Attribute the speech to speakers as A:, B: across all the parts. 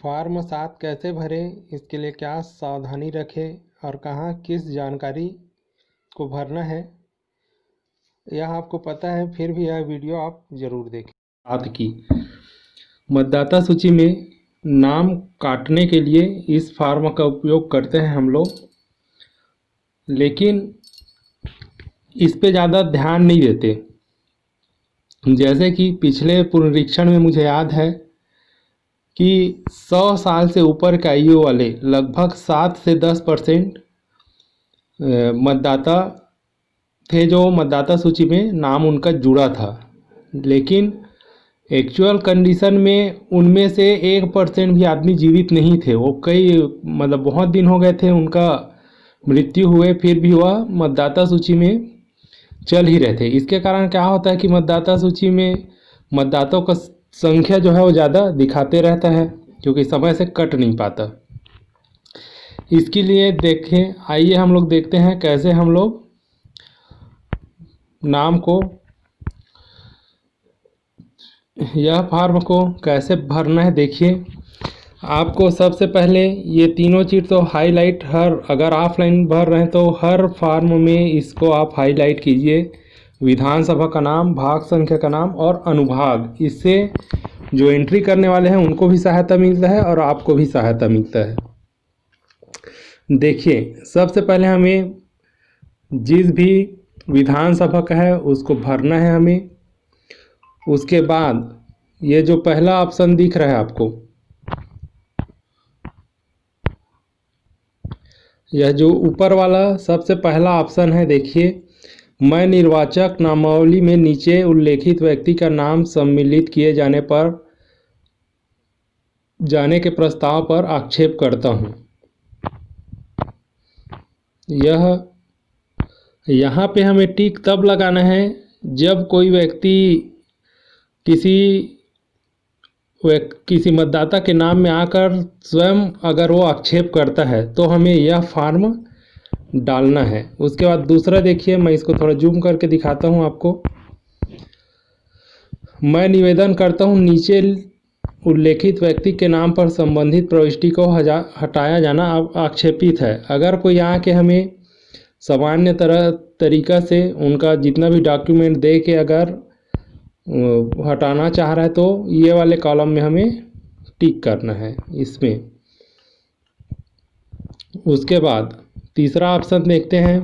A: Form 7 कैसे भरें, इसके लिए क्या सावधानी रखें और कहाँ किस जानकारी को भरना है, यह आपको पता है, फिर भी यह वीडियो आप ज़रूर देखें। 7 की मतदाता सूची में नाम काटने के लिए इस फॉर्म का उपयोग करते हैं हम लोग, लेकिन इस पे ज़्यादा ध्यान नहीं देते। जैसे कि पिछले पुनरीक्षण में मुझे याद है कि 100 साल से ऊपर की आयु वाले लगभग 7 से 10% मतदाता थे जो मतदाता सूची में नाम उनका जुड़ा था, लेकिन एक्चुअल कंडीशन में उनमें से 1% भी आदमी जीवित नहीं थे। वो मतलब बहुत दिन हो गए थे उनका मृत्यु हुए, फिर भी वह मतदाता सूची में चल ही रहे थे। इसके कारण क्या होता है कि मतदाता सूची में मतदाताओं का संख्या जो है वो ज़्यादा दिखाते रहता है, क्योंकि समय से कट नहीं पाता। इसके लिए देखें, आइए हम लोग देखते हैं कैसे हम लोग नाम को, यह फॉर्म को कैसे भरना है। देखिए, आपको सबसे पहले ये तीनों चीज़ तो हाईलाइट, अगर ऑफलाइन भर रहे हैं तो हर फॉर्म में इसको आप हाईलाइट कीजिए। विधानसभा का नाम, भाग संख्या का नाम और अनुभाग। इससे जो एंट्री करने वाले हैं उनको भी सहायता मिलता है और आपको भी सहायता मिलता है। देखिए, सबसे पहले हमें जिस भी विधानसभा का है उसको भरना है हमें। उसके बाद ये जो पहला ऑप्शन दिख रहा है आपको, यह जो ऊपर वाला सबसे पहला ऑप्शन है, देखिए, मैं निर्वाचक नामावली में नीचे उल्लेखित व्यक्ति का नाम सम्मिलित किए जाने के प्रस्ताव पर आक्षेप करता हूँ। यहाँ पे हमें टिक तब लगाना है जब कोई व्यक्ति किसी मतदाता के नाम में आकर स्वयं अगर वो आक्षेप करता है तो हमें यह फॉर्म डालना है। उसके बाद दूसरा देखिए, मैं इसको थोड़ा जूम करके दिखाता हूँ आपको। मैं निवेदन करता हूँ नीचे उल्लेखित व्यक्ति के नाम पर संबंधित प्रविष्टि को हटाया जाना आक्षेपित है। अगर कोई आके हमें सामान्य तरीका से उनका जितना भी डॉक्यूमेंट दे के अगर हटाना चाह रहा है तो ये वाले कॉलम में हमें टिक करना है इसमें। उसके बाद तीसरा ऑप्शन देखते हैं।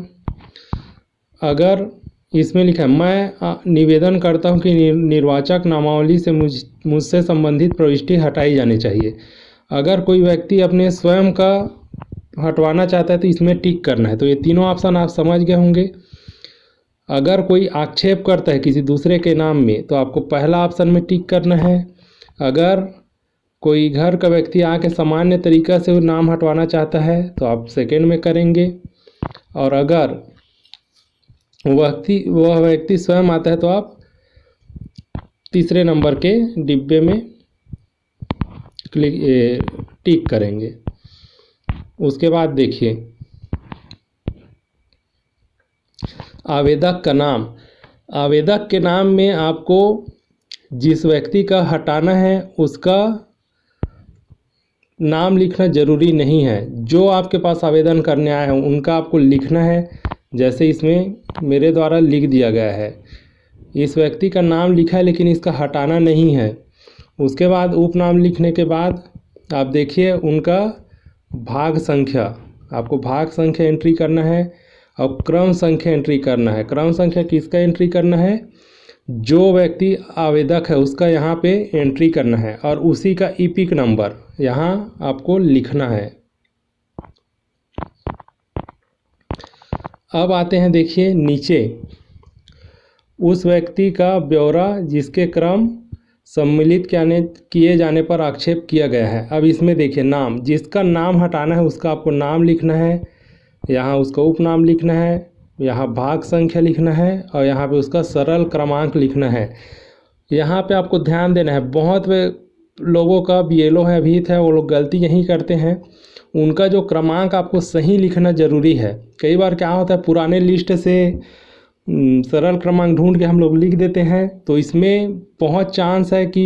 A: अगर इसमें लिखा है मैं निवेदन करता हूं कि निर्वाचक नामावली से मुझसे संबंधित प्रविष्टि हटाई जानी चाहिए। अगर कोई व्यक्ति अपने स्वयं का हटवाना चाहता है तो इसमें टिक करना है। तो ये तीनों ऑप्शन आप समझ गए होंगे। अगर कोई आक्षेप करता है किसी दूसरे के नाम में तो आपको पहला ऑप्शन में टिक करना है। अगर कोई घर का व्यक्ति आके सामान्य तरीका से वो नाम हटवाना चाहता है तो आप सेकंड में करेंगे। और अगर वह व्यक्ति स्वयं आता है तो आप तीसरे नंबर के डिब्बे में टिक करेंगे। उसके बाद देखिए, आवेदक का नाम। आवेदक के नाम में आपको जिस व्यक्ति का हटाना है उसका नाम लिखना ज़रूरी नहीं है। जो आपके पास आवेदन करने आए हैं उनका आपको लिखना है, जैसे इसमें मेरे द्वारा लिख दिया गया है। इस व्यक्ति का नाम लिखा है लेकिन इसका हटाना नहीं है। उसके बाद उपनाम लिखने के बाद आप देखिए उनका भाग संख्या, आपको भाग संख्या एंट्री करना है और क्रम संख्या एंट्री करना है। क्रम संख्या किसका एंट्री करना है? जो व्यक्ति आवेदक है उसका यहाँ पे एंट्री करना है और उसी का ईपिक नंबर यहाँ आपको लिखना है। अब आते हैं, देखिए नीचे उस व्यक्ति का ब्यौरा जिसके क्रम सम्मिलित किए जाने पर आक्षेप किया गया है। अब इसमें देखिए नाम, जिसका नाम हटाना है उसका आपको नाम लिखना है, यहाँ उसका उपनाम लिखना है, यहाँ भाग संख्या लिखना है और यहाँ पे उसका सरल क्रमांक लिखना है। यहाँ पे आपको ध्यान देना है, बहुत लोगों का बीएलओ है, अभिहित है, वो लोग गलती यही करते हैं। उनका जो क्रमांक आपको सही लिखना ज़रूरी है। कई बार क्या होता है, पुराने लिस्ट से सरल क्रमांक ढूंढ के हम लोग लिख देते हैं तो इसमें बहुत चांस है कि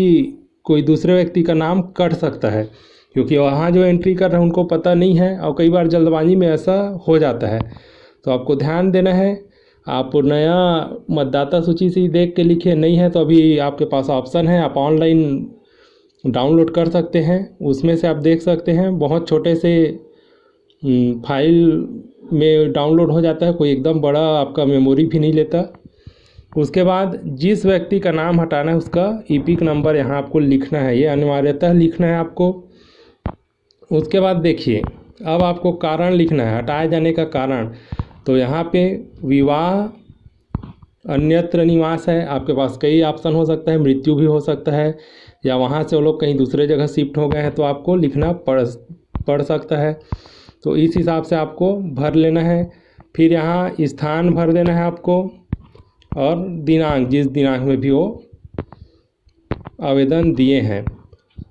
A: कोई दूसरे व्यक्ति का नाम कट सकता है। क्योंकि वहाँ जो एंट्री कर रहे हैं उनको पता नहीं है और कई बार जल्दबाजी में ऐसा हो जाता है। तो आपको ध्यान देना है। आप नया मतदाता सूची से ही देख के लिखिए, नहीं है तो अभी आपके पास ऑप्शन है, आप ऑनलाइन डाउनलोड कर सकते हैं। उसमें से आप देख सकते हैं, बहुत छोटे से फाइल में डाउनलोड हो जाता है, कोई एकदम बड़ा आपका मेमोरी भी नहीं लेता। उसके बाद जिस व्यक्ति का नाम हटाना है उसका ईपिक नंबर यहाँ आपको लिखना है, ये अनिवार्यतः लिखना है आपको। उसके बाद देखिए, अब आपको कारण लिखना है, हटाए जाने का कारण। तो यहाँ पे विवाह, अन्यत्र निवास है, आपके पास कई ऑप्शन हो सकता है, मृत्यु भी हो सकता है, या वहाँ से वो लोग कहीं दूसरे जगह शिफ्ट हो गए हैं तो आपको लिखना पड़ सकता है। तो इस हिसाब से आपको भर लेना है। फिर यहाँ स्थान भर देना है आपको, और दिनांक, जिस दिनांक में भी वो आवेदन दिए हैं,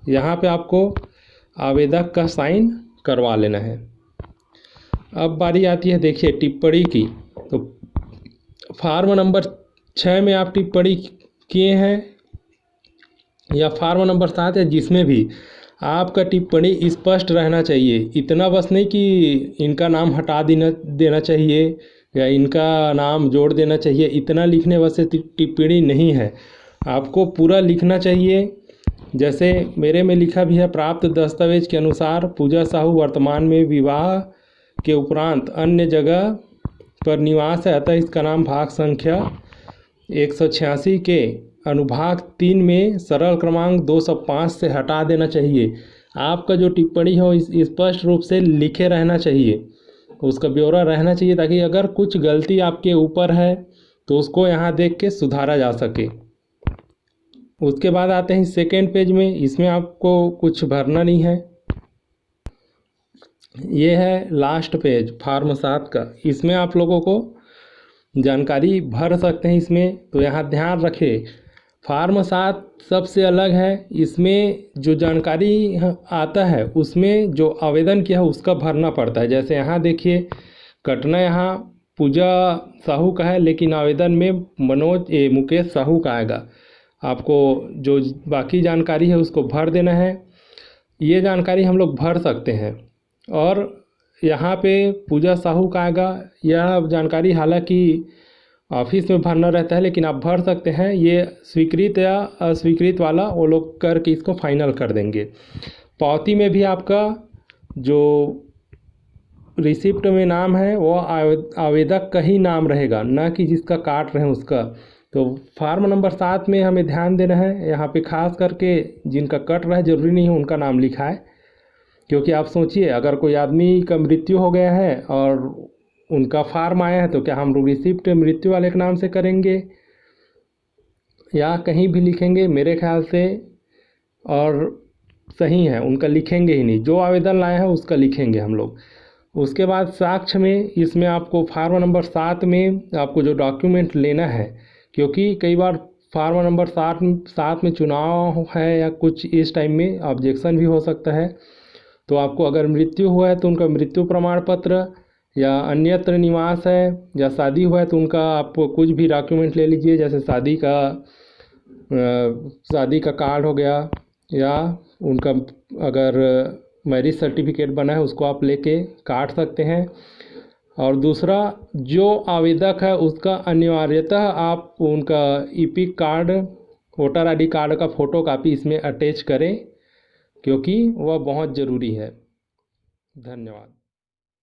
A: यहाँ पे आपको आवेदक का साइन करवा लेना है। अब बारी आती है देखिए टिप्पणी की। तो फार्म नंबर 6 में आप टिप्पणी किए हैं, या फार्म नंबर 7 है, जिसमें भी आपका टिप्पणी स्पष्ट रहना चाहिए। इतना बस नहीं कि इनका नाम हटा देना चाहिए या इनका नाम जोड़ देना चाहिए, इतना लिखने वैसे टिप्पणी नहीं है, आपको पूरा लिखना चाहिए। जैसे मेरे में लिखा भी है, प्राप्त दस्तावेज के अनुसार पूजा साहू वर्तमान में विवाह के उपरांत अन्य जगह पर निवास है, अतः इसका नाम भाग संख्या 186 के अनुभाग 3 में सरल क्रमांक 205 से हटा देना चाहिए। आपका जो टिप्पणी हो इस स्पष्ट रूप से लिखे रहना चाहिए, उसका ब्यौरा रहना चाहिए, ताकि अगर कुछ गलती आपके ऊपर है तो उसको यहाँ देख के सुधारा जा सके। उसके बाद आते हैं सेकेंड पेज में, इसमें आपको कुछ भरना नहीं है। ये है लास्ट पेज फार्म 7 का, इसमें आप लोगों को जानकारी भर सकते हैं इसमें। तो यहाँ ध्यान रखें, फार्म 7 सबसे अलग है, इसमें जो जानकारी आता है उसमें जो आवेदन किया है उसका भरना पड़ता है। जैसे यहाँ देखिए, कटना यहाँ पूजा साहू का है, लेकिन आवेदन में मुकेश साहू का आएगा। आपको जो बाकी जानकारी है उसको भर देना है। ये जानकारी हम लोग भर सकते हैं, और यहाँ पे पूजा साहू का आएगा। यह जानकारी हालांकि ऑफिस में भरना रहता है, लेकिन आप भर सकते हैं। ये स्वीकृत या अस्वीकृत वाला वो लोग करके इसको फाइनल कर देंगे। पावती में भी आपका जो रिसिप्ट में नाम है वो आवेदक का ही नाम रहेगा, ना कि जिसका काट रहे हैं उसका। तो फार्म नंबर 7 में हमें ध्यान देना है, यहाँ पे खास करके जिनका कट रहा है ज़रूरी नहीं है उनका नाम लिखा है। क्योंकि आप सोचिए, अगर कोई आदमी का मृत्यु हो गया है और उनका फार्म आया है, तो क्या हम लोग रिसिप्ट मृत्यु वाले के नाम से करेंगे या कहीं भी लिखेंगे? मेरे ख्याल से और सही है, उनका लिखेंगे ही नहीं, जो आवेदन लाया है उसका लिखेंगे हम लोग। उसके बाद साक्ष्य में, इसमें आपको फार्म नंबर 7 में आपको जो डॉक्यूमेंट लेना है, क्योंकि कई बार फार्म नंबर 7 में चुनाव है या कुछ इस टाइम में ऑब्जेक्शन भी हो सकता है। तो आपको अगर मृत्यु हुआ है तो उनका मृत्यु प्रमाण पत्र, या अन्यत्र निवास है या शादी हुआ है तो उनका आप कुछ भी डॉक्यूमेंट ले लीजिए। जैसे शादी का कार्ड हो गया, या उनका अगर मैरिज सर्टिफिकेट बना है उसको आप लेके काट सकते हैं। और दूसरा, जो आवेदक है उसका अनिवार्यतः आप उनका EPIC card, voter ID card का फ़ोटो कापी इसमें अटैच करें, क्योंकि वह बहुत ज़रूरी है। धन्यवाद।